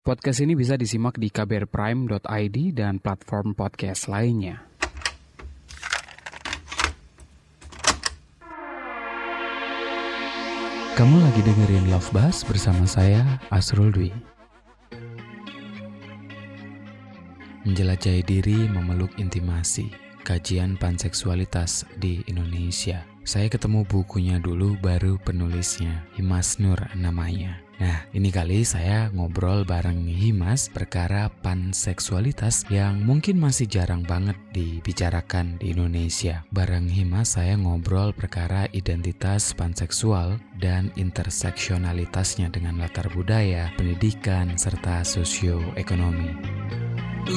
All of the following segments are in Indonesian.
Podcast ini bisa disimak di kbrprime.id dan platform podcast lainnya. Kamu lagi dengerin Love Buzz bersama saya, Asrul Dwi. Menjelajahi diri memeluk intimasi, kajian panseksualitas di Indonesia. Saya ketemu bukunya dulu, baru penulisnya, Himas Nur namanya. Nah, ini kali saya ngobrol bareng Himas perkara panseksualitas yang mungkin masih jarang banget dibicarakan di Indonesia. Bareng Himas saya ngobrol perkara identitas panseksual dan interseksionalitasnya dengan latar budaya, pendidikan, serta sosioekonomi.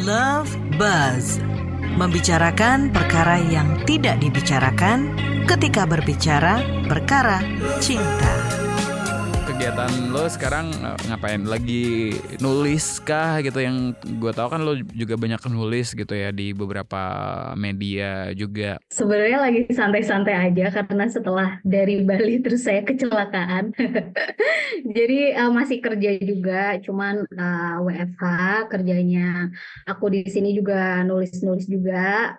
Love Buzz, membicarakan perkara yang tidak dibicarakan ketika berbicara perkara cinta. Kegiatan lo sekarang ngapain? Lagi nulis kah gitu? Yang gue tahu kan lo juga banyak nulis gitu ya di beberapa media juga. Sebenarnya lagi santai-santai aja karena setelah dari Bali terus saya kecelakaan. Jadi masih kerja juga, cuman WFH kerjanya. Aku di sini juga nulis-nulis juga,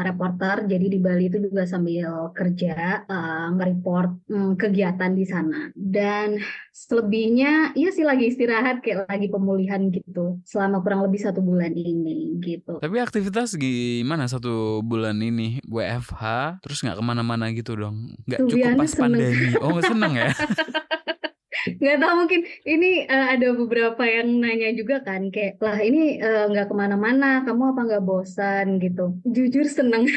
reporter. Jadi di Bali itu juga sambil kerja, nge-report kegiatan di sana. Dan selebihnya iya sih lagi istirahat, kayak lagi pemulihan gitu selama kurang lebih 1 bulan ini gitu. Tapi aktivitas gimana 1 bulan ini? WFH terus gak kemana-mana gitu dong? Gak cukup pas pandemi? Oh seneng ya? Nggak tahu, mungkin ini ada beberapa yang nanya juga kan, kayak lah ini nggak kemana-mana, kamu apa nggak bosan gitu. Jujur seneng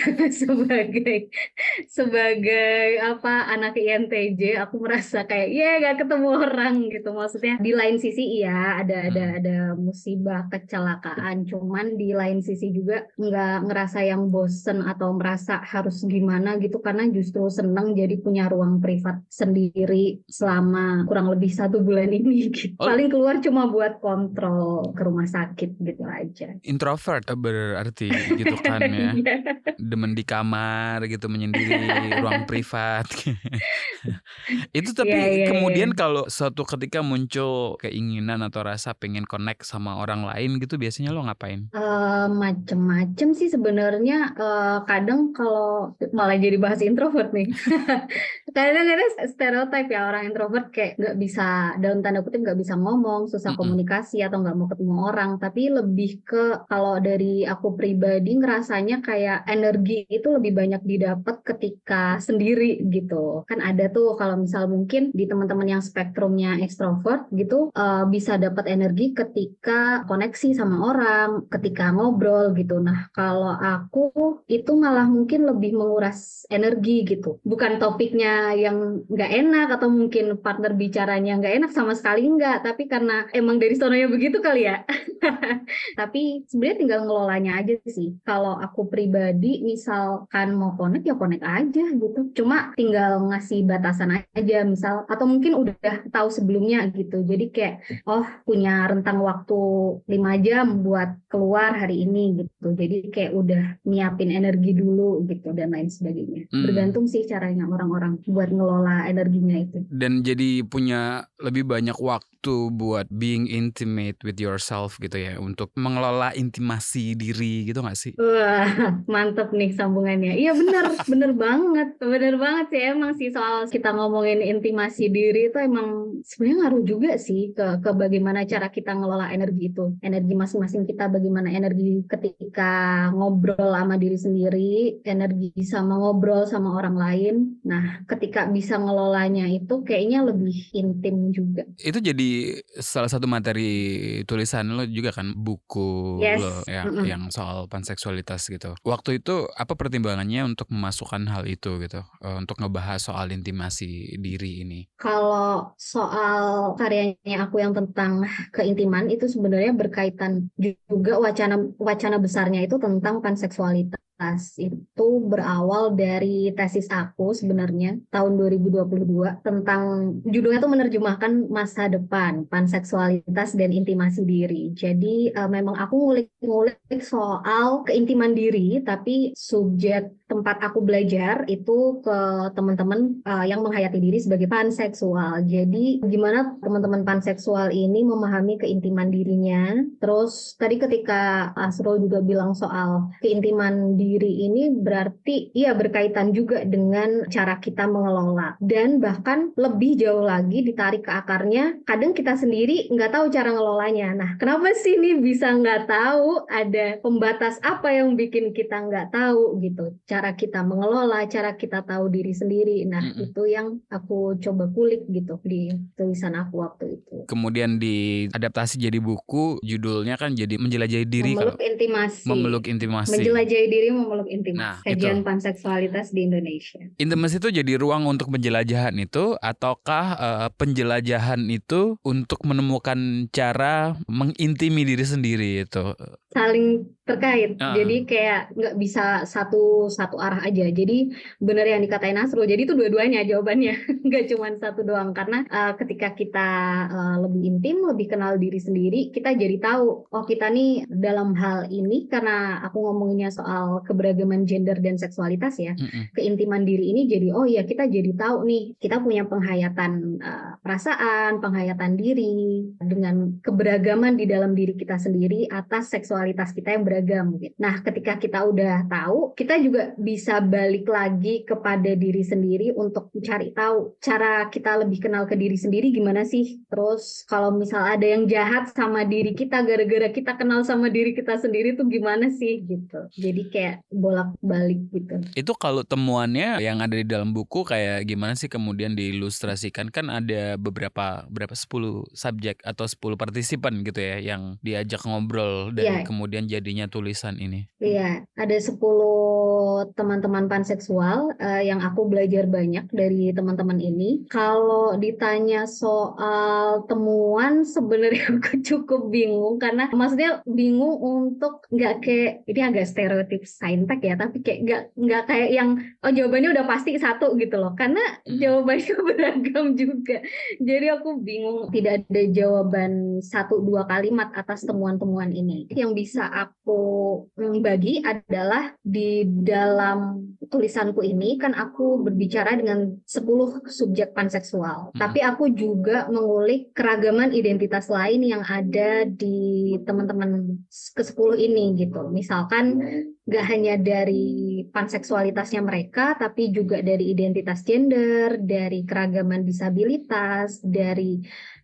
sebagai apa anak INTJ, aku merasa kayak nggak ketemu orang gitu. Maksudnya di lain sisi iya ada musibah kecelakaan, cuman di lain sisi juga nggak ngerasa yang bosen atau merasa harus gimana gitu, karena justru seneng jadi punya ruang privat sendiri selama kurang lebih 1 bulan ini gitu. Paling keluar cuma buat kontrol ke rumah sakit gitu aja. Introvert berarti gitu kan ya. Demen di kamar gitu, menyendiri, ruang privat. Itu tapi kemudian kalau suatu ketika muncul keinginan atau rasa pengen connect sama orang lain gitu, biasanya lo ngapain? Macem-macem sih sebenarnya. Kadang kalau malah jadi bahas introvert nih. Kadang-kadang stereotip ya, orang introvert kayak nggak bisa, dalam tanda kutip nggak bisa ngomong, susah komunikasi atau nggak mau ketemu orang. Tapi lebih ke kalau dari aku pribadi ngerasanya kayak energi itu lebih banyak didapat ketika sendiri gitu. Kan ada tuh kalau misal mungkin di teman-teman yang spektrumnya ekstrovert gitu, bisa dapat energi ketika koneksi sama orang, ketika ngobrol gitu. Nah kalau aku itu malah mungkin lebih menguras energi gitu. Bukan topiknya yang nggak enak atau mungkin partner bicaranya nggak enak, sama sekali nggak, tapi karena emang dari sononya begitu kali ya. Tapi sebenarnya tinggal ngelolanya aja sih. Kalau aku pribadi misalkan mau connect ya connect aja gitu, cuma tinggal ngasih batasan aja misal, atau mungkin udah tahu sebelumnya gitu, jadi kayak punya rentang waktu 5 jam buat keluar hari ini gitu, jadi kayak udah nyiapin energi dulu gitu dan lain sebagainya. Bergantung sih caranya orang-orang buat ngelola energinya itu. Dan jadi punya lebih banyak waktu buat being intimate with yourself gitu ya, untuk mengelola intimasi diri gitu gak sih? Wah, mantep nih sambungannya. Iya bener banget sih, emang sih soal kita ngomongin intimasi diri itu emang sebenarnya ngaruh juga sih ke bagaimana cara kita ngelola energi itu. Energi masing-masing kita, bagaimana energi ketika ngobrol sama diri sendiri, energi sama ngobrol sama orang lain. Nah, ketika bisa ngelolanya itu kayaknya lebih intim juga. Itu jadi salah satu materi tulisan lo juga kan, buku lo ya, yang soal panseksualitas gitu. Waktu itu apa pertimbangannya untuk memasukkan hal itu gitu, untuk ngebahas soal intimasi diri ini? Kalau soal karyanya aku yang tentang keintiman itu sebenarnya berkaitan juga, wacana besarnya itu tentang panseksualitas. itu berawal dari tesis aku sebenarnya tahun 2022 tentang judulnya tuh menerjemahkan masa depan, panseksualitas dan intimasi diri. Jadi memang aku ngulik-ngulik soal keintiman diri, tapi subjek tempat aku belajar itu ke teman-teman yang menghayati diri sebagai panseksual. Jadi gimana teman-teman panseksual ini memahami keintiman dirinya. Terus tadi ketika Asrul juga bilang soal keintiman diri ini berarti iya berkaitan juga dengan cara kita mengelola. Dan bahkan lebih jauh lagi ditarik ke akarnya, kadang kita sendiri nggak tahu cara ngelolanya. Nah, kenapa sih nih bisa nggak tahu? Ada pembatas apa yang bikin kita nggak tahu gitu? Cara kita mengelola, cara kita tahu diri sendiri. Nah, itu yang aku coba kulik gitu di tulisan aku waktu itu. Kemudian diadaptasi jadi buku, judulnya kan jadi menjelajahi diri. Memeluk intimasi. Memeluk intimasi. Menjelajahi diri, memeluk intimasi. Nah, Kajian panseksualitas di Indonesia. Intimasi itu jadi ruang untuk penjelajahan itu, ataukah penjelajahan itu untuk menemukan cara mengintimi diri sendiri itu? Saling terkait. Jadi kayak nggak bisa satu arah aja. Jadi benar yang dikatain Asrul. Jadi itu dua-duanya jawabannya. Nggak cuma satu doang. Karena ketika kita lebih intim, lebih kenal diri sendiri, kita jadi tahu, oh kita nih dalam hal ini, karena aku ngomonginnya soal keberagaman gender dan seksualitas ya, keintiman diri ini jadi, oh ya kita jadi tahu nih, kita punya penghayatan perasaan, penghayatan diri, dengan keberagaman di dalam diri kita sendiri atas seksualitas kita yang beragam. Nah, ketika kita udah tahu, kita juga bisa balik lagi kepada diri sendiri untuk mencari tahu cara kita lebih kenal ke diri sendiri gimana sih. Terus kalau misal ada yang jahat sama diri kita gara-gara kita kenal sama diri kita sendiri tuh gimana sih gitu. Jadi kayak bolak-balik gitu. Itu kalau temuannya yang ada di dalam buku kayak gimana sih kemudian diilustrasikan? Kan ada berapa 10 subjek atau 10 partisipan gitu ya yang diajak ngobrol dan kemudian jadinya tulisan ini. Iya, ada 10 teman-teman panseksual yang aku belajar banyak dari teman-teman ini. Kalau ditanya soal temuan, sebenarnya aku cukup bingung karena maksudnya bingung untuk nggak kayak ini agak stereotip saintek ya, tapi kayak nggak kayak yang jawabannya udah pasti satu gitu loh. Karena jawabannya beragam juga. Jadi aku bingung, tidak ada jawaban 1-2 kalimat atas temuan-temuan ini. Yang bisa aku bagi adalah di dalam tulisanku ini kan aku berbicara dengan 10 subjek panseksual. Tapi aku juga mengulik keragaman identitas lain yang ada di teman-teman ke-10 ini gitu. Misalkan gak hanya dari panseksualitasnya mereka, tapi juga dari identitas gender, dari keragaman disabilitas, dari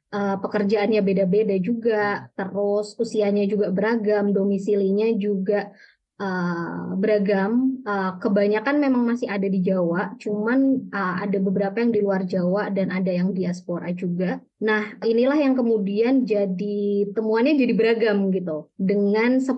pekerjaannya beda-beda juga, terus usianya juga beragam, domisilinya juga beragam. Kebanyakan memang masih ada di Jawa, cuman ada beberapa yang di luar Jawa dan ada yang diaspora juga. Nah, inilah yang kemudian jadi temuannya jadi beragam gitu. Dengan 10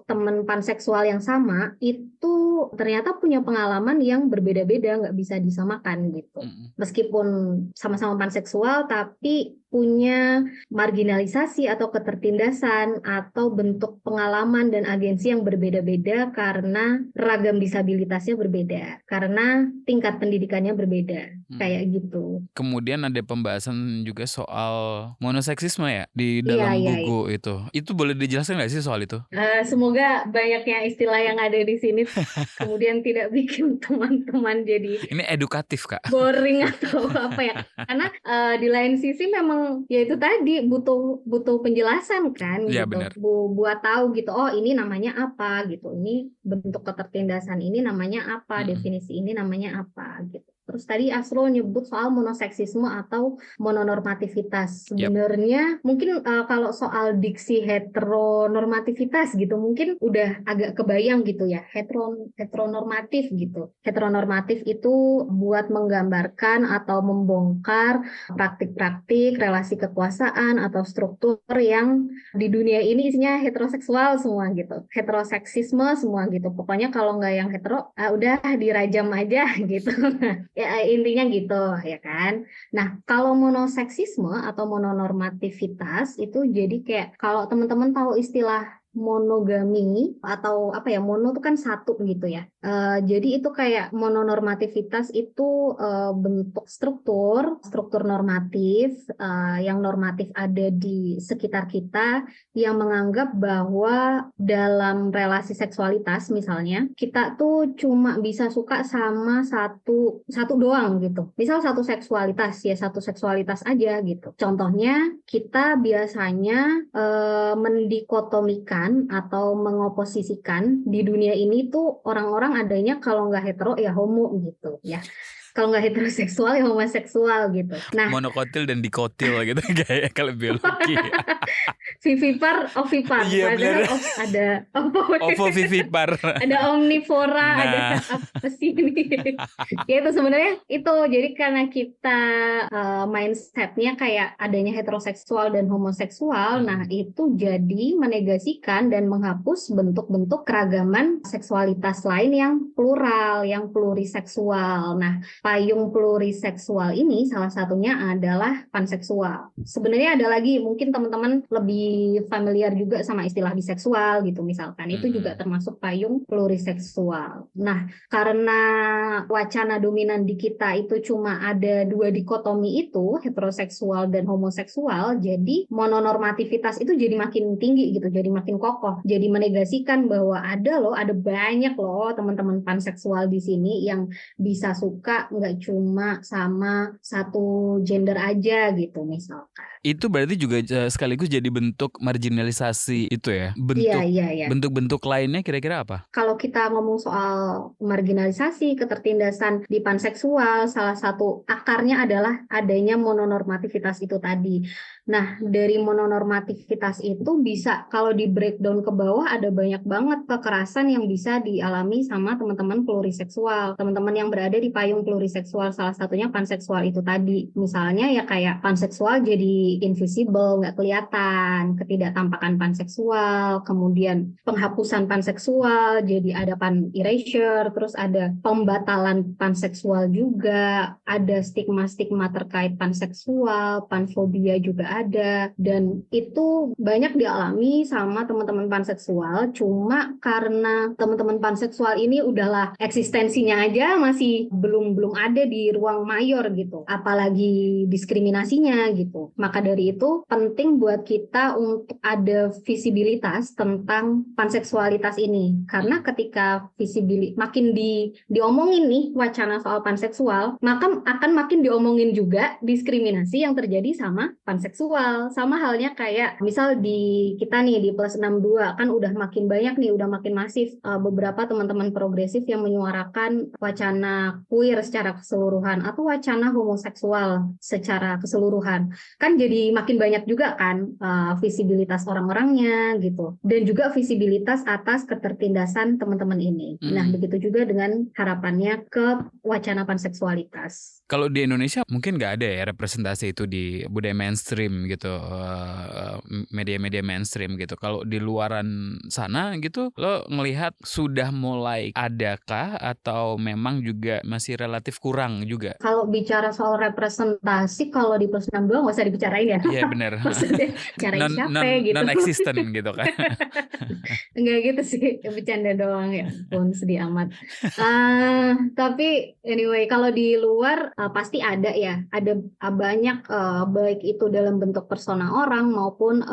teman panseksual yang sama, itu ternyata punya pengalaman yang berbeda-beda, nggak bisa disamakan gitu. Meskipun sama-sama panseksual, tapi punya marginalisasi atau ketertindasan atau bentuk pengalaman dan agensi yang berbeda-beda karena ragam disabilitasnya berbeda, karena tingkat pendidikannya berbeda, kayak gitu. Kemudian ada pembahasan juga soal monoseksisme ya di dalam buku itu. Itu boleh dijelaskan nggak sih soal itu? Semoga banyaknya istilah yang ada di sini kemudian tidak bikin teman-teman jadi ini edukatif Kak, boring atau apa ya? Karena di lain sisi memang ya itu tadi butuh penjelasan kan ya, gitu. Buat tahu gitu, oh ini namanya apa gitu, ini bentuk ketertindasan ini namanya apa, definisi ini namanya apa gitu. Terus tadi Asrul nyebut soal monoseksisme atau mononormativitas. Sebenarnya mungkin kalau soal diksi heteronormativitas gitu mungkin udah agak kebayang gitu ya, heteronormatif gitu. Heteronormatif itu buat menggambarkan atau membongkar praktik-praktik relasi kekuasaan atau struktur yang di dunia ini isinya heteroseksual semua gitu. Heteroseksisme semua gitu. Pokoknya kalau nggak yang hetero, udah dirajam aja gitu. Ya, intinya gitu ya kan. Nah, kalau monoseksisme atau mononormativitas itu jadi kayak kalau teman-teman tahu istilah monogami atau apa ya, mono itu kan satu gitu ya. Jadi itu kayak mononormativitas itu bentuk struktur normatif yang normatif ada di sekitar kita yang menganggap bahwa dalam relasi seksualitas misalnya kita tuh cuma bisa suka sama satu doang gitu. Misal satu seksualitas aja gitu. Contohnya kita biasanya mendikotomikan atau mengoposisikan di dunia ini tuh orang-orang adanya kalau nggak hetero ya homo gitu ya. Kalau nggak heteroseksual ya homoseksual gitu. Nah, Monokotil dan dikotil gitu kayak kalau biologi. vivipar, ovipar, Iya benar. padahal ada Ovovivipar. ada omnivora, ada Nah, apa sih ini? Ya itu sebenarnya itu. Jadi karena kita mindsetnya kayak adanya heteroseksual dan homoseksual, nah itu jadi menegasikan dan menghapus bentuk-bentuk keragaman seksualitas lain yang plural, yang pluriseksual. Nah, payung pluriseksual ini salah satunya adalah panseksual. Sebenarnya ada lagi, mungkin teman-teman lebih familiar juga sama istilah biseksual gitu misalkan. Itu juga termasuk payung pluriseksual. Nah, karena wacana dominan di kita itu cuma ada dua dikotomi itu, heteroseksual dan homoseksual, jadi mononormativitas itu jadi makin tinggi gitu, jadi makin kokoh. Jadi menegasikan bahwa ada banyak loh teman-teman panseksual di sini yang bisa suka nggak cuma sama satu gender aja gitu misalkan. itu berarti juga sekaligus jadi bentuk marginalisasi itu ya. Iya. Bentuk-bentuk lainnya kira-kira apa? Kalau kita ngomong soal marginalisasi, ketertindasan di panseksual, salah satu akarnya adalah adanya mononormativitas itu tadi. Nah, dari mononormativitas itu bisa, kalau di breakdown ke bawah, ada banyak banget kekerasan yang bisa dialami sama teman-teman pluriseksual. Teman-teman yang berada di payung pluriseksual, salah satunya panseksual itu tadi. Misalnya ya kayak panseksual jadi invisible, nggak kelihatan, ketidaktampakan panseksual, kemudian penghapusan panseksual, jadi ada pan erasure, terus ada pembatalan panseksual juga, ada stigma-stigma terkait panseksual, panfobia juga ada, dan itu banyak dialami sama teman-teman panseksual. Cuma karena teman-teman panseksual ini udahlah eksistensinya aja masih belum ada di ruang mayor gitu, apalagi diskriminasinya gitu. Maka dari itu penting buat kita untuk ada visibilitas tentang panseksualitas ini, karena ketika makin diomongin nih wacana soal panseksual, maka akan makin diomongin juga diskriminasi yang terjadi sama panseksual. Sama halnya kayak misal di kita nih di Plus 62 kan udah makin banyak nih, udah makin masif beberapa teman-teman progresif yang menyuarakan wacana queer secara keseluruhan atau wacana homoseksual secara keseluruhan. Kan jadi makin banyak juga kan visibilitas orang-orangnya gitu, dan juga visibilitas atas ketertindasan teman-teman ini. Nah, begitu juga dengan harapannya ke wacana panseksualitas. Kalau di Indonesia mungkin nggak ada ya representasi itu di budaya mainstream gitu, media-media mainstream gitu. Kalau di luaran sana gitu, lo ngelihat sudah mulai adakah atau memang juga masih relatif kurang juga? Kalau bicara soal representasi, kalau di Plus 62 nggak usah dibicarain ya. Iya benar. Maksudnya carain siapa gitu. Non-existent gitu kan. Enggak gitu sih, bercanda doang ya pun sedih amat. Tapi anyway, kalau di luar pasti ada ya, ada banyak baik itu dalam bentuk persona orang maupun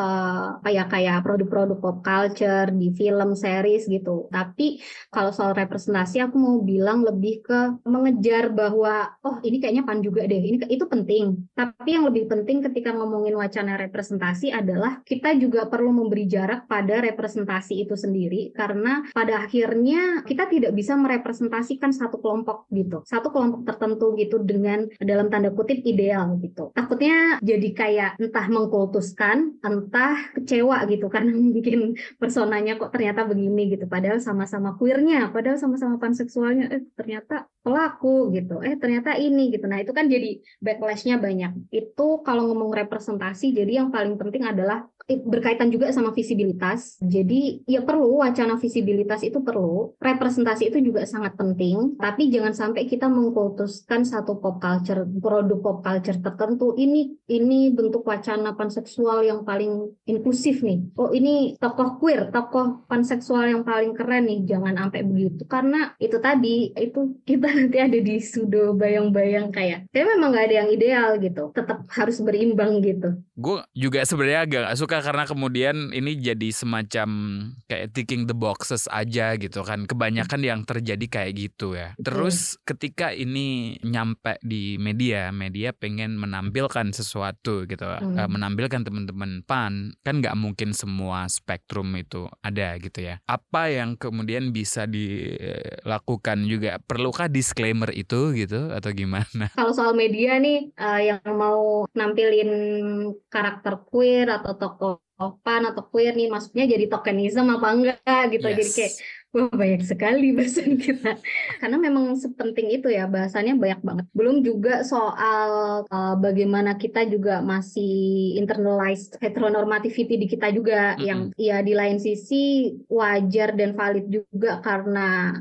kayak produk-produk pop culture di film, series gitu. Tapi kalau soal representasi aku mau bilang lebih ke mengejar bahwa ini kayaknya pan juga deh, itu penting. Tapi yang lebih penting ketika ngomongin wacana representasi adalah kita juga perlu memberi jarak pada representasi itu sendiri, karena pada akhirnya kita tidak bisa merepresentasikan satu kelompok gitu, satu kelompok tertentu gitu dengan dalam tanda kutip ideal gitu. Takutnya jadi kayak entah mengkultuskan, entah kecewa gitu kan, mungkin personanya kok ternyata begini gitu, padahal sama-sama queernya, padahal sama-sama panseksualnya, ternyata pelaku gitu, ternyata ini gitu. Nah itu kan jadi backlash-nya banyak. Itu kalau ngomong representasi, jadi yang paling penting adalah berkaitan juga sama visibilitas. Jadi ya perlu wacana visibilitas itu perlu, representasi itu juga sangat penting, tapi jangan sampai kita mengkultuskan satu pop culture, produk pop culture tertentu. Ini bentuk wacana panseksual yang paling inklusif nih. Oh, ini tokoh queer, tokoh panseksual yang paling keren nih. Jangan sampai begitu, karena itu tadi, itu kita nanti ada di pseudo bayang-bayang kayak memang nggak ada yang ideal gitu. Tetap harus berimbang gitu. Gue juga sebenarnya agak gak suka karena kemudian ini jadi semacam kayak ticking the boxes aja gitu kan. Kebanyakan yang terjadi kayak gitu ya. Terus ketika ini nyampe di media pengen menampilkan sesuatu gitu, menampilkan teman-teman PAN, kan gak mungkin semua spektrum itu ada gitu ya. Apa yang kemudian bisa dilakukan juga? Perlukah disclaimer itu gitu atau gimana? Kalau soal media nih, yang mau nampilin karakter queer atau tokoh PAN atau queer nih, maksudnya jadi tokenism apa enggak gitu. Yes. Jadi kayak wah, banyak sekali bahasan kita, karena memang sepenting itu ya, bahasannya banyak banget. Belum juga soal bagaimana kita juga masih internalized heteronormativity di kita juga, yang ya di lain sisi wajar dan valid juga, karena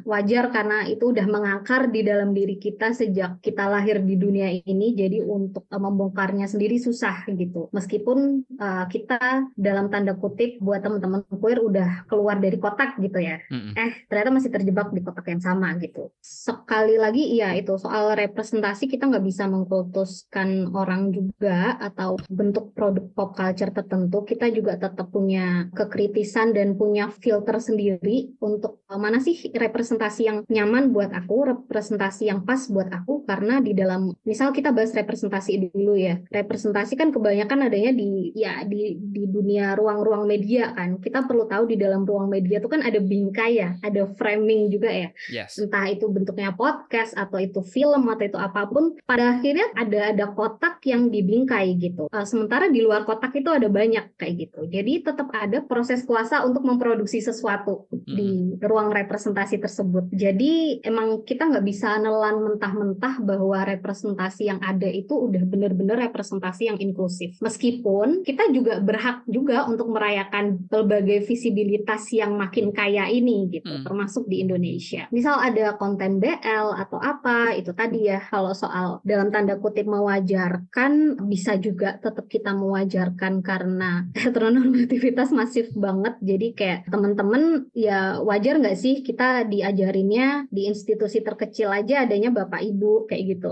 itu udah mengakar di dalam diri kita sejak kita lahir di dunia ini. Jadi untuk membongkarnya sendiri susah gitu, meskipun kita dalam tanda kutip buat teman-teman queer udah keluar dari kotak gitu ya. Ternyata masih terjebak di kotak yang sama gitu. Sekali lagi, ya itu soal representasi, kita nggak bisa mengkultuskan orang juga atau bentuk produk pop culture tertentu. Kita juga tetap punya kekritisan dan punya filter sendiri untuk mana sih representasi yang nyaman buat aku, representasi yang pas buat aku. Karena di dalam, misal kita bahas representasi dulu ya. Representasi kan kebanyakan adanya di dunia ruang-ruang media kan. Kita perlu tahu di dalam ruang media itu kan ada bingkai ya, ada framing juga ya. Yes. Entah itu bentuknya podcast atau itu film atau itu apapun, pada akhirnya ada kotak yang dibingkai gitu. Sementara di luar kotak itu ada banyak kayak gitu. Jadi tetap ada proses kuasa untuk memproduksi sesuatu di ruang representasi tersebut. Jadi emang kita nggak bisa nelan mentah-mentah bahwa representasi yang ada itu udah benar-benar representasi yang inklusif. Meskipun kita juga berhak juga untuk merayakan berbagai visibilitas yang makin kaya ini gitu, termasuk di Indonesia. Misal ada konten BL atau apa, itu tadi ya, kalau soal dalam tanda kutip mewajarkan, bisa juga tetap kita mewajarkan karena heteronormativitas masif banget. Jadi kayak teman-teman, ya wajar nggak sih kita diajarinnya di institusi terkecil aja adanya bapak ibu kayak gitu.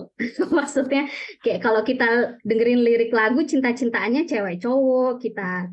Maksudnya kayak kalau kita dengerin lirik lagu cinta-cintaannya cewek cowok,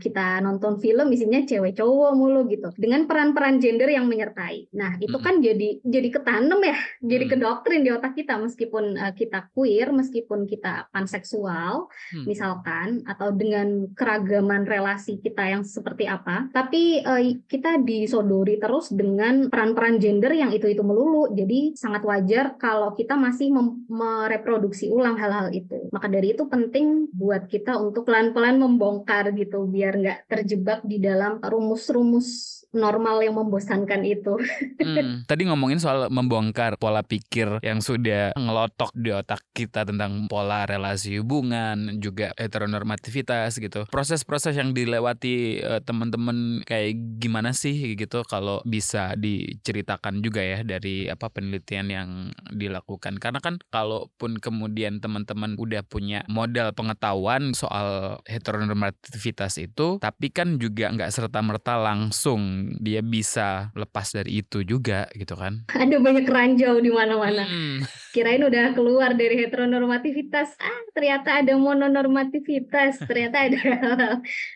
kita nonton film isinya cewek cowok mulu gitu, dengan peran-peran gender yang menyertai. Nah, itu kan jadi ketanam ya, jadi kedoktrin di otak kita, meskipun kita queer, meskipun kita panseksual misalkan, atau dengan keragaman relasi kita yang seperti apa, tapi kita disodori terus dengan peran-peran gender yang itu melulu. Jadi sangat wajar kalau kita masih mereproduksi ulang hal-hal itu. Maka dari itu penting buat kita untuk pelan-pelan membongkar gitu, biar nggak terjebak di dalam rumus-rumus normal yang membosankan itu. Tadi ngomongin soal membongkar pola pikir yang sudah ngelotok di otak kita tentang pola relasi hubungan, juga heteronormativitas gitu. Proses-proses yang dilewati teman-teman kayak gimana sih gitu, kalau bisa diceritakan juga ya dari penelitian yang dilakukan. Karena kan kalaupun kemudian teman-teman udah punya modal pengetahuan soal heteronormativitas itu, tapi kan juga nggak serta-merta langsung dia bisa lepas dari itu juga gitu kan. Ada banyak ranjau di mana-mana. Kirain udah keluar dari heteronormativitas, ternyata ada mononormativitas, ternyata ada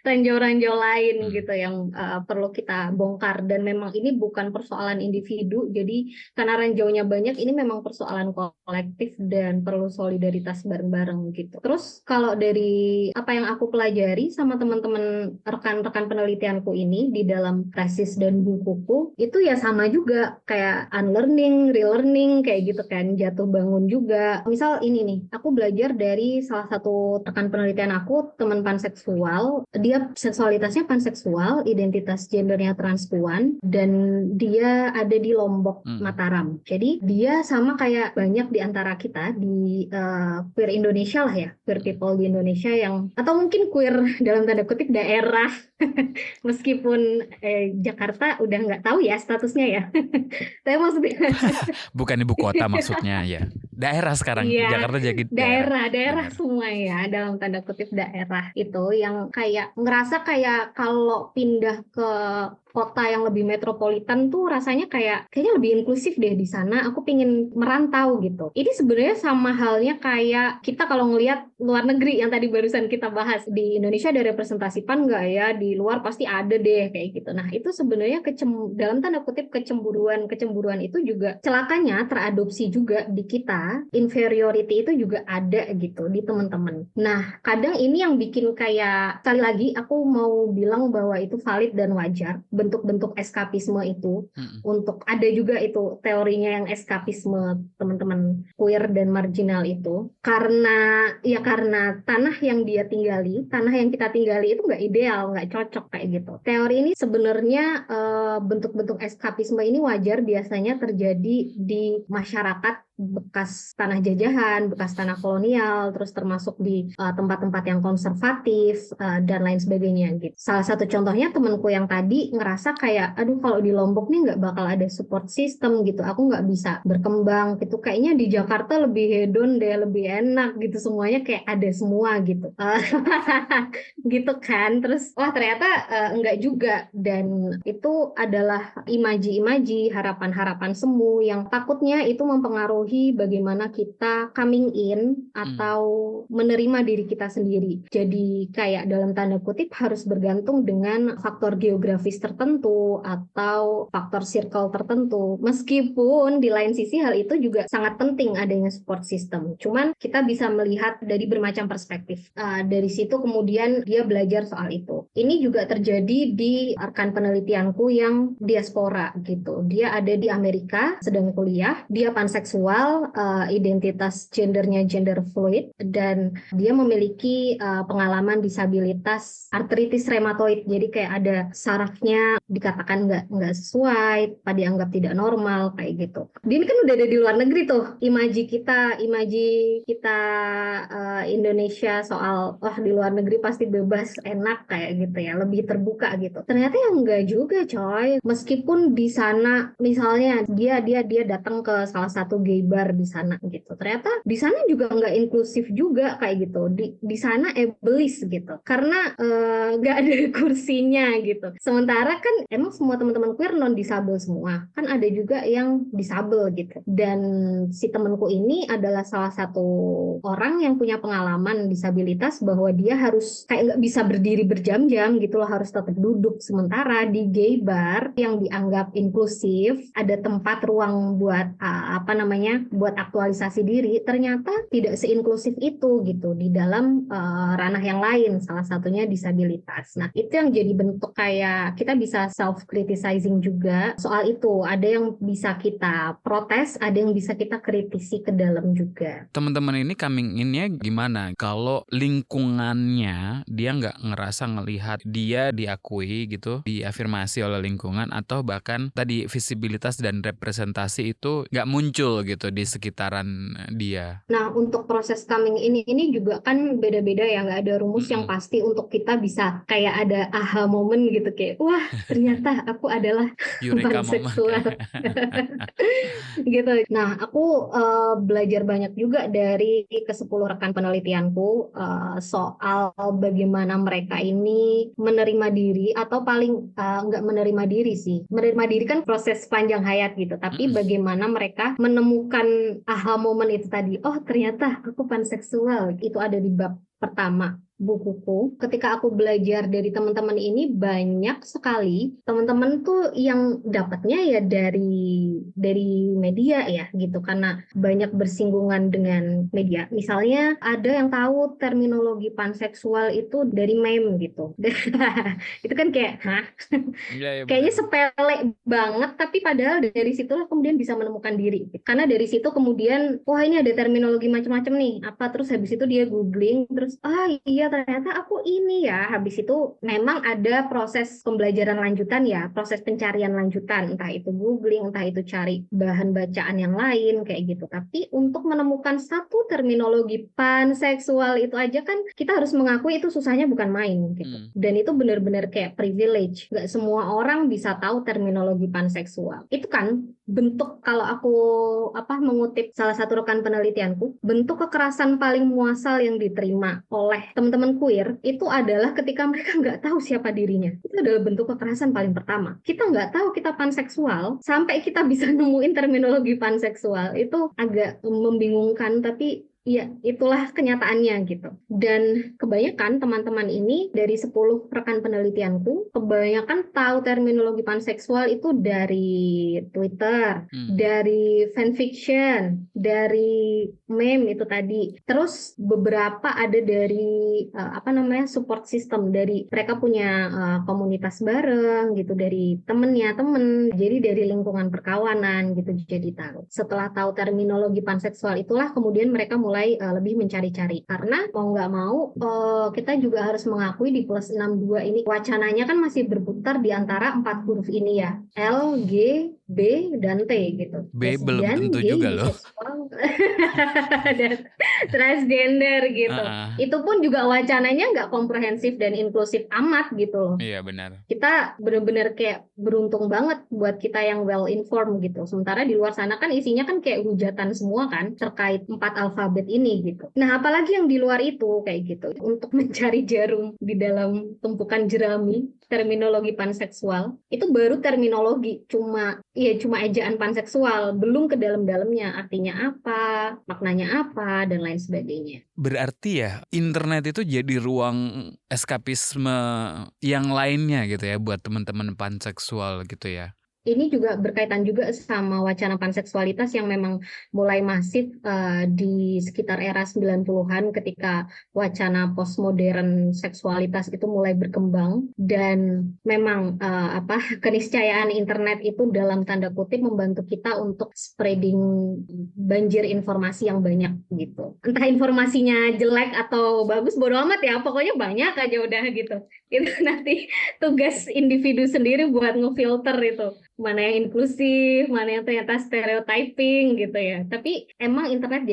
ranjau-ranjau lain gitu yang perlu kita bongkar. Dan memang ini bukan persoalan individu, jadi karena ranjaunya banyak, ini memang persoalan kolektif dan perlu solidaritas bareng-bareng gitu. Terus kalau dari apa yang aku pelajari sama teman-teman rekan-rekan penelitianku ini di dalam tesis dan bukuku, itu itu ya sama juga kayak unlearning, relearning kayak gitu kan, jatuh bangun juga. Misal ini nih, aku belajar dari salah satu rekan penelitian aku, teman panseksual, dia seksualitasnya panseksual, identitas gendernya transpuan, dan dia ada di Lombok, Mataram. Jadi dia sama kayak banyak di antara kita di queer Indonesia lah ya, queer people di Indonesia yang, atau mungkin queer dalam tanda kutip daerah, meskipun Jakarta udah nggak tahu ya statusnya ya. Tapi maksudnya Bukan ibu kota maksudnya ya. Daerah sekarang. iya, Jakarta jadi daerah Benar. semua ya, dalam tanda kutip daerah itu yang kayak ngerasa kayak kalau pindah ke kota yang lebih metropolitan tuh rasanya kayaknya lebih inklusif deh di sana. Aku pingin merantau gitu. Ini sebenarnya sama halnya kayak kita kalau ngelihat luar negeri yang tadi barusan kita bahas, di Indonesia ada representasi PAN nggak ya? Di luar pasti ada deh kayak gitu. Nah itu sebenarnya dalam tanda kutip kecemburuan itu juga celakanya teradopsi juga di kita. Inferiority itu juga ada gitu di teman-teman. Nah kadang ini yang bikin kayak, sekali lagi aku mau bilang bahwa itu valid dan wajar bentuk-bentuk eskapisme itu. Untuk ada juga itu teorinya yang eskapisme teman-teman queer dan marginal itu, karena tanah yang kita tinggali itu nggak ideal, nggak cocok kayak gitu. Teori ini sebenarnya bentuk-bentuk eskapisme ini wajar biasanya terjadi di masyarakat bekas tanah jajahan, bekas tanah kolonial, terus termasuk di tempat-tempat yang konservatif dan lain sebagainya gitu. Salah satu contohnya temanku yang tadi ngerasa kayak, aduh kalau di Lombok nih nggak bakal ada support system gitu, aku nggak bisa berkembang gitu. Kayaknya di Jakarta lebih hedon deh, lebih enak gitu, semuanya kayak ada semua gitu. Gitu kan. Terus wah ternyata enggak juga, dan itu adalah imaji-imaji, harapan-harapan semu yang takutnya itu mempengaruhi bagaimana kita coming in atau menerima diri kita sendiri. Jadi kayak dalam tanda kutip harus bergantung dengan faktor geografis tertentu atau faktor circle tertentu. Meskipun di lain sisi hal itu juga sangat penting adanya support system. Cuman kita bisa melihat dari bermacam perspektif. Dari situ kemudian dia belajar soal itu. Ini juga terjadi di rekan penelitianku yang diaspora gitu. Dia ada di Amerika, sedang kuliah. Dia panseksual, identitas gendernya gender fluid, dan dia memiliki pengalaman disabilitas artritis reumatoid. Jadi kayak ada sarafnya dikatakan nggak sesuai, dianggap tidak normal kayak gitu. Dia kan udah ada di luar negeri tuh. Imaji kita Indonesia soal di luar negeri pasti bebas, enak kayak gitu ya, lebih terbuka gitu. Ternyata ya enggak juga coy. Meskipun di sana misalnya dia datang ke salah satu gay bar di sana gitu. Ternyata di sana juga nggak inklusif juga kayak gitu. Di sana ableist gitu. Karena nggak ada kursinya gitu. Sementara kan emang semua teman-teman queer non disabel semua. Kan ada juga yang disabel gitu. Dan si temanku ini adalah salah satu orang yang punya pengalaman disabilitas bahwa dia harus kayak nggak bisa berdiri berjam-jam gitu loh, harus tetap duduk. Sementara di gay bar yang dianggap inklusif, ada tempat ruang buat buat aktualisasi diri, ternyata tidak seinklusif itu gitu di dalam ranah yang lain, salah satunya disabilitas. Nah itu yang jadi bentuk kayak kita bisa self-criticizing juga soal itu. Ada yang bisa kita protes, ada yang bisa kita kritisi ke dalam juga. Teman-teman ini coming in-nya gimana? Kalau lingkungannya dia nggak ngerasa ngelihat dia diakui gitu, diafirmasi oleh lingkungan, atau bahkan tadi visibilitas dan representasi itu nggak muncul gitu di sekitaran dia. Nah untuk proses coming in ini juga kan beda-beda ya, nggak ada rumus yang pasti untuk kita bisa kayak ada aha moment gitu, kayak wah ternyata aku adalah panseksual gitu. Nah aku belajar banyak juga dari ke-10 rekan penelitianku soal bagaimana mereka ini menerima diri, atau paling nggak menerima diri sih. Menerima diri kan proses panjang hayat gitu, tapi bagaimana mereka menemukan aha moment itu tadi. Oh ternyata aku panseksual, itu ada di bab pertama bukuku, ketika aku belajar dari teman-teman ini banyak sekali teman-teman tuh yang dapatnya ya dari media ya gitu, karena banyak bersinggungan dengan media. Misalnya ada yang tahu terminologi panseksual itu dari meme gitu. Itu kan kayak, hah? Iya, Kayaknya benar. sepele banget, tapi padahal dari situlah kemudian bisa menemukan diri. Karena dari situ kemudian, wah ini ada terminologi macam-macam nih. Apa terus habis itu dia googling, terus iya ternyata aku ini ya. Habis itu memang ada proses pembelajaran lanjutan ya, proses pencarian lanjutan. Entah itu googling, entah itu cari bahan bacaan yang lain kayak gitu. Tapi untuk menemukan satu terminologi panseksual itu aja kan kita harus mengakui itu susahnya bukan main gitu. Dan itu benar-benar kayak privilege. Gak semua orang bisa tahu terminologi panseksual. Itu kan bentuk, kalau aku mengutip salah satu rekan penelitianku, bentuk kekerasan paling muasal yang diterima oleh teman-teman queer itu adalah ketika mereka nggak tahu siapa dirinya. Itu adalah bentuk kekerasan paling pertama. Kita nggak tahu kita panseksual sampai kita bisa nemuin terminologi panseksual. Itu agak membingungkan, tapi iya, itulah kenyataannya gitu. Dan kebanyakan teman-teman ini dari 10 rekan penelitianku, kebanyakan tahu terminologi panseksual itu dari Twitter, dari fanfiction, dari meme itu tadi. Terus beberapa ada dari support system, dari mereka punya komunitas bareng gitu, dari temennya temen, jadi dari lingkungan perkawanan gitu. Jadi tahu. Setelah tahu terminologi panseksual itulah kemudian mereka mulai lebih mencari-cari, karena mau nggak mau kita juga harus mengakui di plus 62 ini wacananya kan masih berputar di antara 4 huruf ini ya, L, G, B, dan T gitu. B belum Lesbian, tentu gay, juga loh. biseksual, dan transgender gitu. Itu pun juga wacananya nggak komprehensif dan inklusif amat gitu loh. Iya, benar. Kita benar-benar kayak beruntung banget buat kita yang well informed gitu. Sementara di luar sana kan isinya kan kayak hujatan semua kan terkait 4 alfabet ini gitu. Nah, apalagi yang di luar itu kayak gitu. Untuk mencari jarum di dalam tumpukan jerami terminologi panseksual, itu baru terminologi, cuma ejaan panseksual, belum ke dalam-dalamnya artinya apa, maknanya apa, dan lain sebagainya. Berarti ya internet itu jadi ruang eskapisme yang lainnya gitu ya buat teman-teman panseksual gitu ya. Ini juga berkaitan juga sama wacana panseksualitas yang memang mulai masif di sekitar era 90-an ketika wacana postmodern seksualitas itu mulai berkembang, dan memang keniscayaan internet itu dalam tanda kutip membantu kita untuk spreading banjir informasi yang banyak gitu. Entah informasinya jelek atau bagus, bodo amat ya, pokoknya banyak aja udah gitu. Itu nanti tugas individu sendiri buat ngefilter itu. Mana yang inklusif, mana yang ternyata stereotyping gitu ya. Tapi emang internet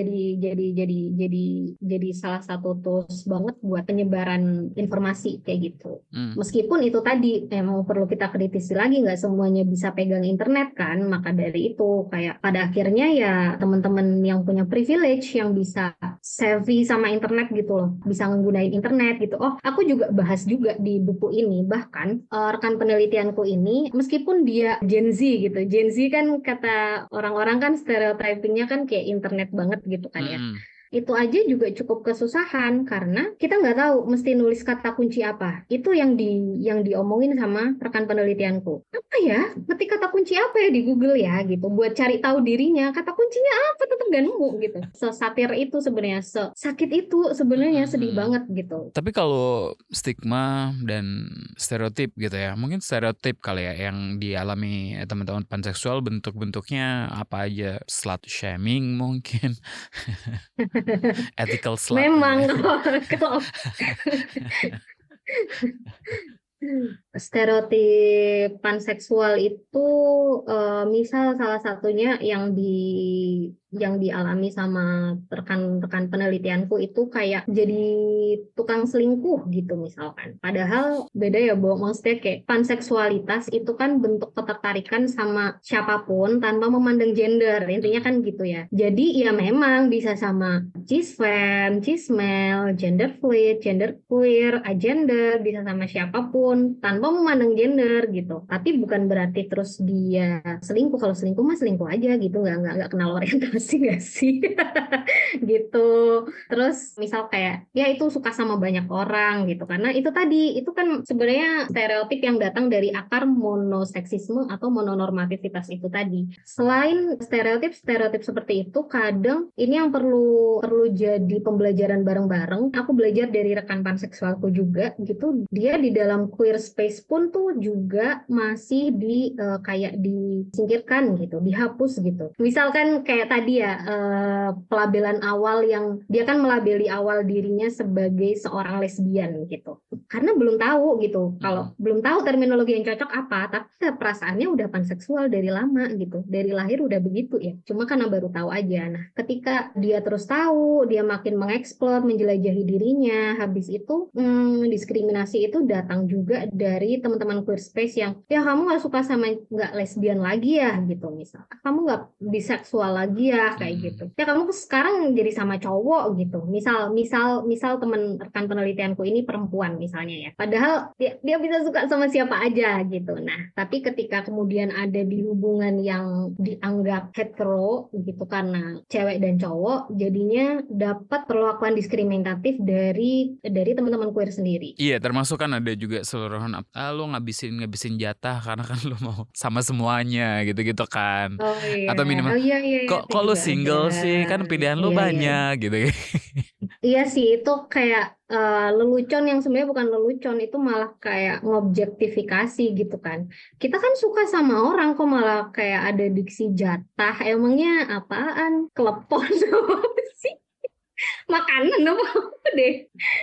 jadi salah satu tools banget buat penyebaran informasi kayak gitu. Meskipun itu tadi emang perlu kita kritisi lagi, nggak semuanya bisa pegang internet kan. Maka dari itu kayak pada akhirnya ya teman-teman yang punya privilege, yang bisa savvy sama internet gitu loh, bisa menggunakan internet gitu. Oh, aku juga bahas juga di buku ini, bahkan rekan penelitianku ini meskipun dia Gen Z gitu. Gen Z kan kata orang-orang kan stereotypingnya kan kayak internet banget gitu kan ya. Itu aja juga cukup kesusahan karena kita nggak tahu mesti nulis kata kunci apa. Itu yang diomongin sama rekan penelitianku. Apa ya? Ngetik kata kunci apa ya di Google ya gitu. Buat cari tahu dirinya, kata kuncinya apa, tetap gak nemu gitu. Sesatir itu sebenarnya, sakit itu sebenarnya, sedih banget gitu. Tapi kalau stigma dan stereotip gitu ya, mungkin stereotip kali ya yang dialami teman-teman panseksual bentuk-bentuknya apa aja, slut shaming mungkin. Ethical slut. Memang kalau stereotip panseksual itu misal salah satunya yang dialami sama rekan-rekan penelitianku itu kayak jadi tukang selingkuh gitu misalkan. Padahal beda ya, Bo. Maksudnya kayak panseksualitas itu kan bentuk ketertarikan sama siapapun tanpa memandang gender. Intinya kan gitu ya. Jadi ya memang bisa sama cisfem, cismel, gender fluid, gender queer, agender, bisa sama siapapun tanpa memandang gender gitu. Tapi bukan berarti terus dia selingkuh. Kalau selingkuh mah selingkuh aja gitu, nggak kenal orientasi sih gak sih? Gitu. Terus misal kayak ya itu suka sama banyak orang gitu, karena itu tadi itu kan sebenarnya stereotip yang datang dari akar monoseksisme atau mononormativitas itu tadi. Selain stereotip seperti itu, kadang ini yang perlu jadi pembelajaran bareng-bareng. Aku belajar dari rekan panseksualku juga gitu, dia di dalam queer space pun tuh juga masih kayak disingkirkan gitu, dihapus gitu. Misalkan kayak tadi ya, pelabelan awal yang dia kan melabeli awal dirinya sebagai seorang lesbian gitu. Karena belum tahu gitu. Kalau belum tahu terminologi yang cocok apa, tapi perasaannya udah panseksual dari lama gitu. Dari lahir udah begitu ya. Cuma karena baru tahu aja. Nah, ketika dia terus tahu, dia makin mengeksplor, menjelajahi dirinya, habis itu diskriminasi itu datang juga dari teman-teman queer space yang ya kamu nggak suka sama nggak lesbian lagi ya gitu, misal kamu nggak biseksual lagi ya kayak gitu ya, kamu sekarang jadi sama cowok gitu, misal teman rekan penelitianku ini perempuan misalnya ya, padahal dia bisa suka sama siapa aja gitu. Nah tapi ketika kemudian ada di hubungan yang dianggap hetero gitu karena cewek dan cowok, jadinya dapat perlakuan diskriminatif dari teman-teman queer sendiri. Iya, termasuk kan ada juga seluruhan lo ngabisin jatah karena kan lo mau sama semuanya gitu-gitu kan. Oh iya, Atau minimal iya, kok itu lo juga single ada. sih, kan pilihan lo Iya, iya. banyak gitu. Iya sih, itu kayak lelucon yang sebenarnya bukan lelucon, itu malah kayak ngobjektifikasi gitu kan. Kita kan suka sama orang kok malah kayak ada diksi jatah, emangnya apaan? Klepon apa sih? Makanan apa deh?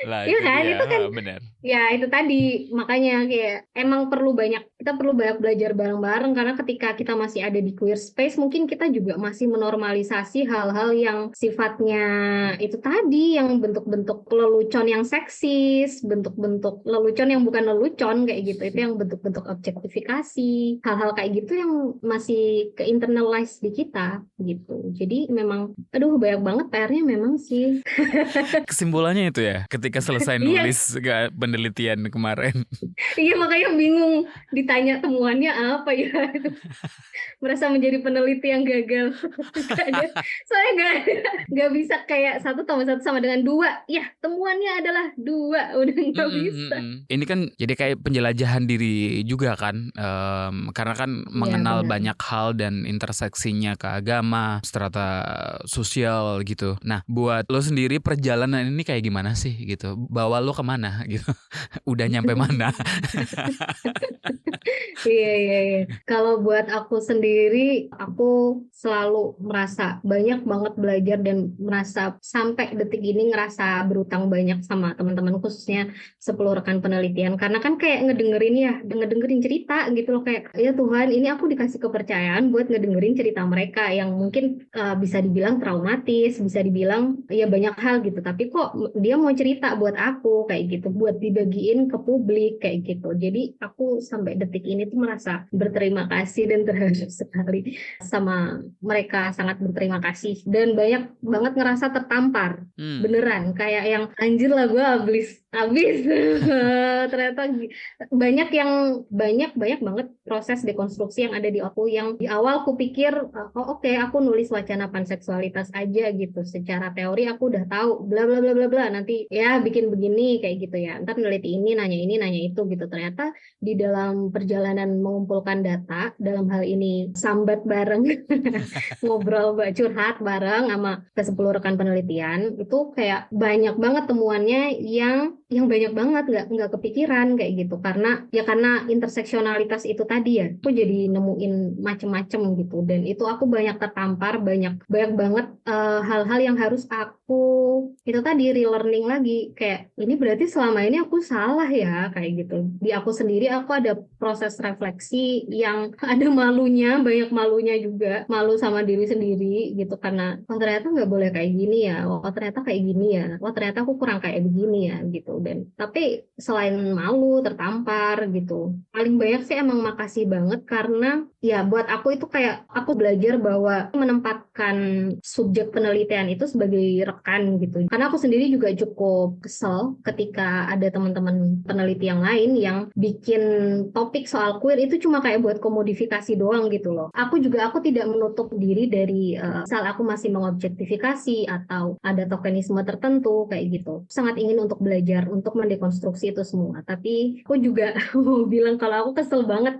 Lah Iya itu kan, dia, itu kan benar. ya itu tadi, makanya kayak emang kita perlu banyak belajar bareng-bareng, karena ketika kita masih ada di queer space mungkin kita juga masih menormalisasi hal-hal yang sifatnya itu tadi, yang bentuk-bentuk lelucon yang seksis, bentuk-bentuk lelucon yang bukan lelucon kayak gitu, itu yang bentuk-bentuk objektifikasi, hal-hal kayak gitu yang masih ke internalize di kita gitu. Jadi memang aduh banyak banget PR-nya memang sih. Kesimpulannya itu ya, ketika selesai Iya. nulis penelitian kemarin. Iya makanya bingung ditanya temuannya apa ya. Merasa menjadi peneliti yang gagal. Soalnya nggak bisa kayak 1 tambah 1 sama dengan 2. Ya temuannya adalah 2, udah nggak bisa. Ini kan jadi kayak penjelajahan diri juga kan, karena kan mengenal benar. banyak hal dan interseksinya ke agama, strata sosial gitu. Nah buat lo sendiri perjalanan ini kayak gimana sih gitu, bawa lo kemana gitu, udah nyampe mana? Iya. Kalau buat aku sendiri, aku selalu merasa banyak banget belajar dan merasa sampai detik ini ngerasa berutang banyak sama teman-teman, khususnya 10 rekan penelitian. Karena kan kayak ngedengerin cerita gitu loh, kayak ya Tuhan, ini aku dikasih kepercayaan buat ngedengerin cerita mereka yang mungkin bisa dibilang traumatis, bisa dibilang ya banyak hal gitu. Tapi kok dia mau cerita buat aku kayak gitu, buat dibagiin ke publik kayak gitu. Jadi aku sampai detik ini tuh merasa berterima kasih dan terharu sekali sama mereka, sangat berterima kasih dan banyak banget ngerasa tertampar. Beneran kayak yang anjir lah gue habis ternyata banyak banget proses dekonstruksi yang ada di aku, yang di awal aku pikir oke, aku nulis wacana panseksualitas aja gitu, secara teori aku udah tahu bla bla bla bla bla, nanti ya bikin begini kayak gitu ya, ntar neliti ini nanya itu gitu. Ternyata di dalam perjalanan mengumpulkan data, dalam hal ini sambat bareng ngobrol curhat bareng sama ke 10 rekan penelitian, itu kayak banyak banget temuannya yang banyak banget nggak kepikiran kayak gitu, karena interseksionalitas itu tadi ya, aku jadi nemuin macem-macem gitu, dan itu aku banyak tertampar, banyak banget hal-hal yang harus aku itu tadi relearning lagi, kayak ini berarti selama ini aku salah ya kayak gitu. Di aku sendiri aku ada proses refleksi yang ada malunya, banyak malunya juga, malu sama diri sendiri gitu, karena ternyata nggak boleh kayak gini ya, ternyata kayak gini ya, ternyata aku kurang kayak begini ya gitu. Ben. Tapi selain malu, tertampar gitu, paling banyak sih emang makasih banget karena ya buat aku itu kayak aku belajar bahwa menempatkan subjek penelitian itu sebagai rekan gitu. Karena aku sendiri juga cukup kesel ketika ada teman-teman peneliti yang lain yang bikin topik soal queer itu cuma kayak buat komodifikasi doang gitu loh. Aku tidak menutup diri dari misal aku masih mengobjektifikasi atau ada tokenisme tertentu kayak gitu. Sangat ingin untuk belajar untuk mendekonstruksi itu semua. Tapi aku juga mau bilang kalau aku kesel banget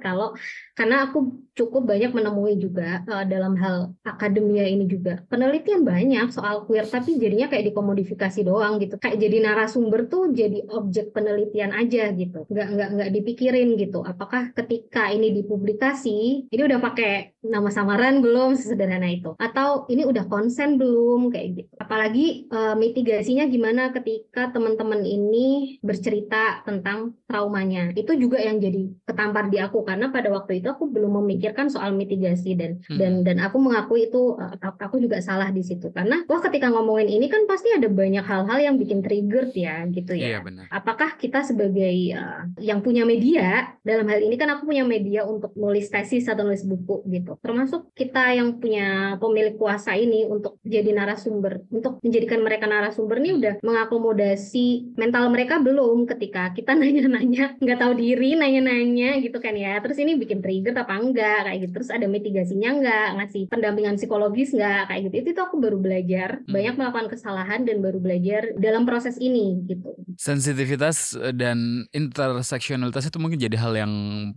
karena aku cukup banyak menemui juga dalam hal akademia ini juga penelitian banyak soal queer tapi jadinya kayak dikomodifikasi doang gitu, kayak jadi narasumber tuh jadi objek penelitian aja gitu, nggak dipikirin gitu apakah ketika ini dipublikasi ini udah pakai nama samaran belum sesederhana itu, atau ini udah konsen belum kayak gitu. Apalagi mitigasinya gimana ketika teman-teman ini bercerita tentang traumanya, itu juga yang jadi ketampar di aku karena pada waktu itu aku belum memikirkan soal mitigasi dan aku mengakui itu aku juga salah di situ karena ketika ngomongin ini kan pasti ada banyak hal-hal yang bikin triggered ya gitu Iya ya. benar. Apakah kita sebagai yang punya media, dalam hal ini kan aku punya media untuk nulis tesis atau nulis buku gitu, termasuk kita yang punya pemilik kuasa ini untuk jadi narasumber, untuk menjadikan mereka narasumber nih udah mengakomodasi mental mereka belum ketika kita nanya-nanya nggak tahu diri nanya-nanya gitu kan ya, terus ini bikin trigger apa enggak kayak gitu, terus ada mitigasinya enggak, ngasih pendampingan psikologis enggak kayak gitu. Itu aku baru belajar banyak melakukan kesalahan dan baru belajar dalam proses ini gitu. Sensitivitas dan interseksionalitas itu mungkin jadi hal yang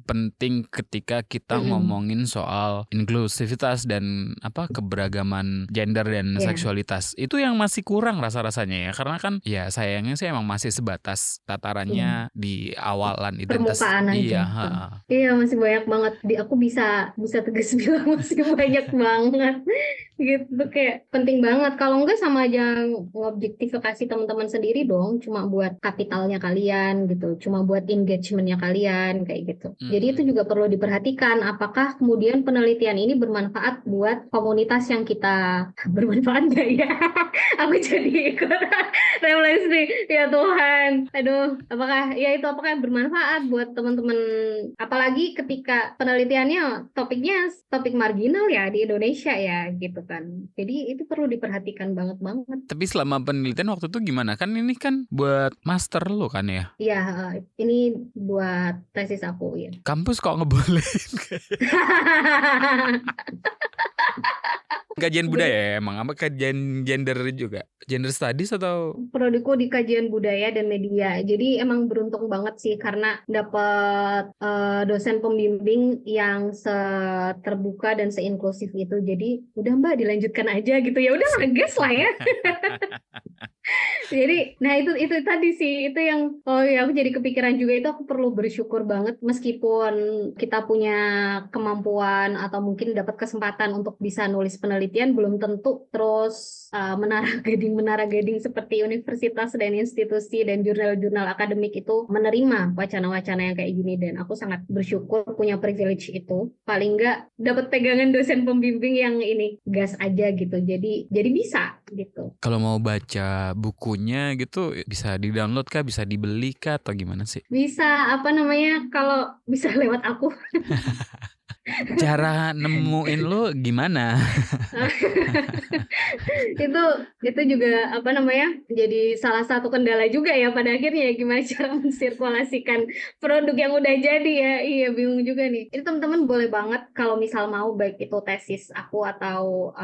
penting ketika kita ngomongin soal inklusivitas dan keberagaman gender dan seksualitas. Itu yang masih kurang rasa-rasanya ya, karena kan ya sayangnya sih emang masih sebatas tatarannya di awalan identitas. Permukaan aja. Iya masih banyak banget. Aku bisa tegas bilang masih banyak banget gitu, kayak penting banget. Kalau enggak sama aja ngobjektifikasi teman-teman sendiri dong, cuma buat kapitalnya kalian gitu, cuma buat engagementnya kalian kayak gitu. Jadi itu juga perlu diperhatikan apakah kemudian penelitian ini bermanfaat buat komunitas yang kita bermanfaat nggak ya. Aku jadi ikut refleksi ya Tuhan, aduh apakah bermanfaat buat teman-teman, apalagi ketika penelitiannya topiknya topik marginal ya di Indonesia ya gitu kan. Jadi itu perlu diperhatikan banget. Tapi selama penelitian waktu itu gimana? Kan ini kan buat master lo kan ya? Iya, ini buat tesis aku ya. Kampus kok ngebolehin? Kajian budaya ya emang, apa kajian gender juga? Gender studies atau? Prodiku di kajian budaya dan media. Jadi emang beruntung banget sih karena dapat dosen pembimbing yang terbuka dan seinklusif itu. Jadi udah Mbak dilanjutkan aja gitu. Ya udah gas lah ya. Jadi, nah itu tadi sih, itu yang aku jadi kepikiran juga, itu aku perlu bersyukur banget meskipun kita punya kemampuan atau mungkin dapat kesempatan untuk bisa nulis penelitian, belum tentu terus menara gading seperti universitas dan institusi dan jurnal-jurnal akademik itu menerima wacana-wacana yang kayak gini, dan aku sangat bersyukur punya privilege itu. Paling nggak dapat pegangan dosen pembimbing yang ini gas aja gitu, jadi bisa gitu. Kalau mau baca bukunya gitu bisa di-download kah, bisa dibeli kah atau gimana sih? Bisa, kalau bisa lewat aku. Cara nemuin lo gimana? itu juga jadi salah satu kendala juga ya pada akhirnya, gimana cara mensirkulasikan produk yang udah jadi ya. Iya, bingung juga nih. Itu teman-teman boleh banget kalau misal mau, baik itu tesis aku atau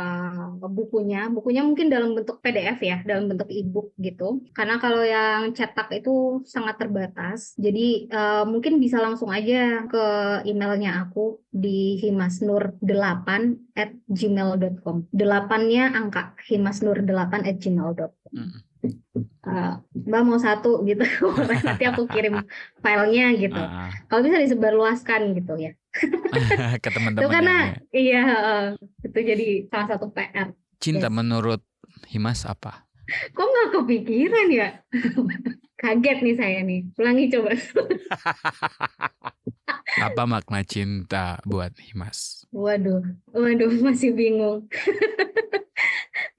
bukunya mungkin dalam bentuk PDF ya, dalam bentuk e-book gitu, karena kalau yang cetak itu sangat terbatas. Jadi mungkin bisa langsung aja ke emailnya aku di himasnur8@gmail.com. 8-nya angka, himasnur8@gmail.com. Mbak mau satu gitu, nanti aku kirim filenya gitu. Kalau bisa disebarluaskan gitu ya. Ke teman-teman. Itu karena itu jadi salah satu PR. Cinta menurut Himas apa? Kok nggak kepikiran ya? Kaget nih saya nih. Ulangi coba. Apa makna cinta buat Himas? Waduh, masih bingung.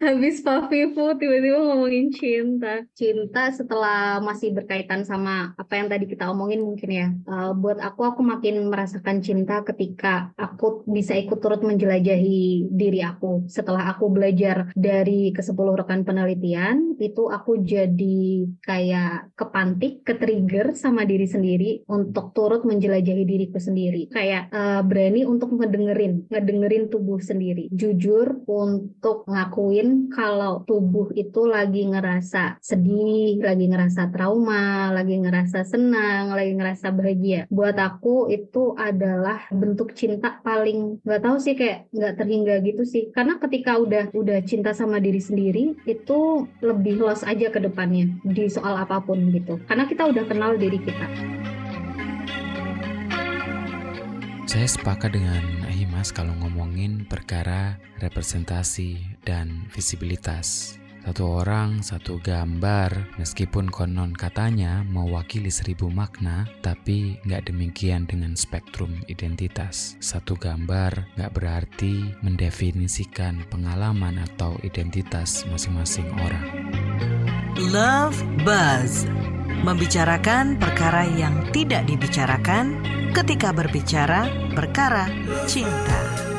Habis Pavivu tiba-tiba ngomongin cinta. Cinta setelah masih berkaitan sama apa yang tadi kita omongin mungkin ya. Buat aku makin merasakan cinta ketika aku bisa ikut turut menjelajahi diri aku. Setelah aku belajar dari ke-10 rekan penelitian, itu aku jadi kayak kepantik, ke-trigger sama diri sendiri untuk turut menjelajahi diriku sendiri. Kayak berani untuk ngedengerin tubuh sendiri. Jujur untuk ngakuin kalau tubuh itu lagi ngerasa sedih, lagi ngerasa trauma, lagi ngerasa senang, lagi ngerasa bahagia. Buat aku itu adalah bentuk cinta paling, nggak tahu sih, kayak nggak terhingga gitu sih. Karena ketika udah cinta sama diri sendiri, itu lebih los aja ke depannya di soal apapun gitu. Karena kita udah kenal diri kita. Saya sepakat dengan Himas kalau ngomongin perkara representasi dan visibilitas. Satu orang, satu gambar, meskipun konon katanya mewakili 1000 makna, tapi nggak demikian dengan spektrum identitas. Satu gambar nggak berarti mendefinisikan pengalaman atau identitas masing-masing orang. Love Buzz, membicarakan perkara yang tidak dibicarakan ketika berbicara perkara cinta.